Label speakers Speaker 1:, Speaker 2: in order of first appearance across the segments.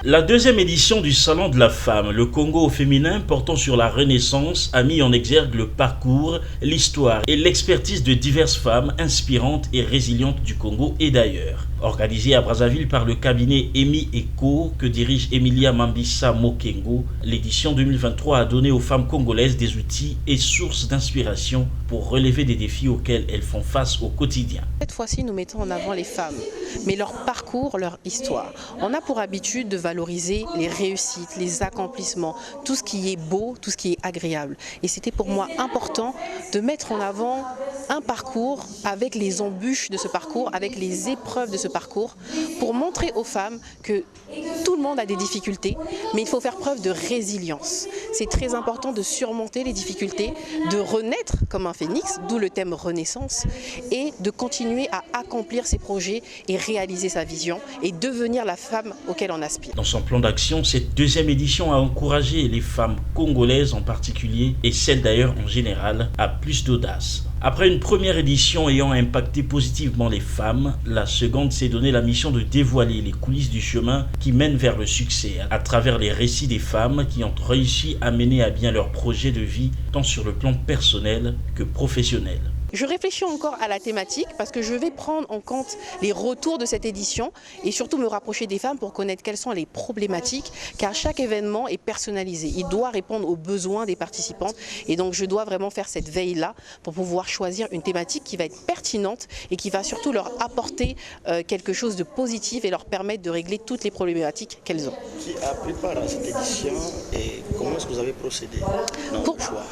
Speaker 1: La deuxième édition du Salon de la Femme, le Congo au féminin portant sur la Renaissance, a mis en exergue le parcours, l'histoire et l'expertise de diverses femmes inspirantes et résilientes du Congo et d'ailleurs. Organisée à Brazzaville par le cabinet Emi Eco que dirige Emilia Mambisa Mokengo, l'édition 2023 a donné aux femmes congolaises des outils et sources d'inspiration pour relever des défis auxquels elles font face au quotidien.
Speaker 2: Cette fois-ci, nous mettons en avant les femmes, mais leur parcours, leur histoire. On a pour habitude de valoriser les réussites, les accomplissements, tout ce qui est beau, tout ce qui est agréable. Et c'était pour moi important de mettre en avant un parcours avec les embûches de ce parcours, avec les épreuves de ce parcours, pour montrer aux femmes que tout le monde a des difficultés, mais il faut faire preuve de résilience. C'est très important de surmonter les difficultés, de renaître comme un phénix, d'où le thème Renaissance, et de continuer à accomplir ses projets et réaliser sa vision et devenir la femme auquel on aspire.
Speaker 1: Dans son plan d'action, cette deuxième édition a encouragé les femmes congolaises en particulier, et celles d'ailleurs en général, à plus d'audace. Après une première édition ayant impacté positivement les femmes, la seconde s'est donné la mission de dévoiler les coulisses du chemin qui mène vers le succès à travers les récits des femmes qui ont réussi à mener à bien leur projet de vie tant sur le plan personnel que professionnel.
Speaker 2: Je réfléchis encore à la thématique parce que je vais prendre en compte les retours de cette édition et surtout me rapprocher des femmes pour connaître quelles sont les problématiques, car chaque événement est personnalisé. Il doit répondre aux besoins des participantes et donc je dois vraiment faire cette veille-là pour pouvoir choisir une thématique qui va être pertinente et qui va surtout leur apporter quelque chose de positif et leur permettre de régler toutes les problématiques qu'elles ont.
Speaker 3: Qui a préparé cette édition et comment est-ce que vous avez procédé dans le choix?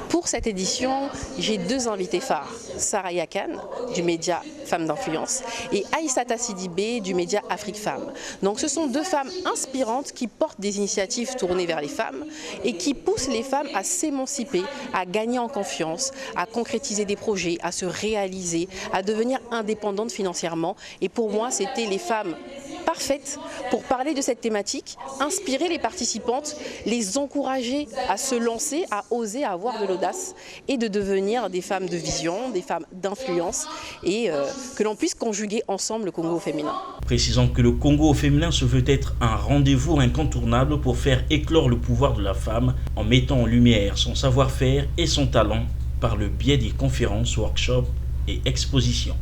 Speaker 2: Pour cette édition, j'ai deux invités phares, Sarah Yakan du média Femmes d'influence et Aïssata Sidibé du média Afrique Femmes. Donc ce sont deux femmes inspirantes qui portent des initiatives tournées vers les femmes et qui poussent les femmes à s'émanciper, à gagner en confiance, à concrétiser des projets, à se réaliser, à devenir indépendantes financièrement. Et pour moi, c'était les femmes parfaites pour parler de cette thématique, inspirer les participantes, les encourager à se lancer, à oser, à avoir de l'audace et de devenir des femmes de vision, des femmes d'influence et que l'on puisse conjuguer ensemble le Congo au féminin.
Speaker 1: Précisons que le Congo au féminin se veut être un rendez-vous incontournable pour faire éclore le pouvoir de la femme en mettant en lumière son savoir-faire et son talent par le biais des conférences, workshops et expositions.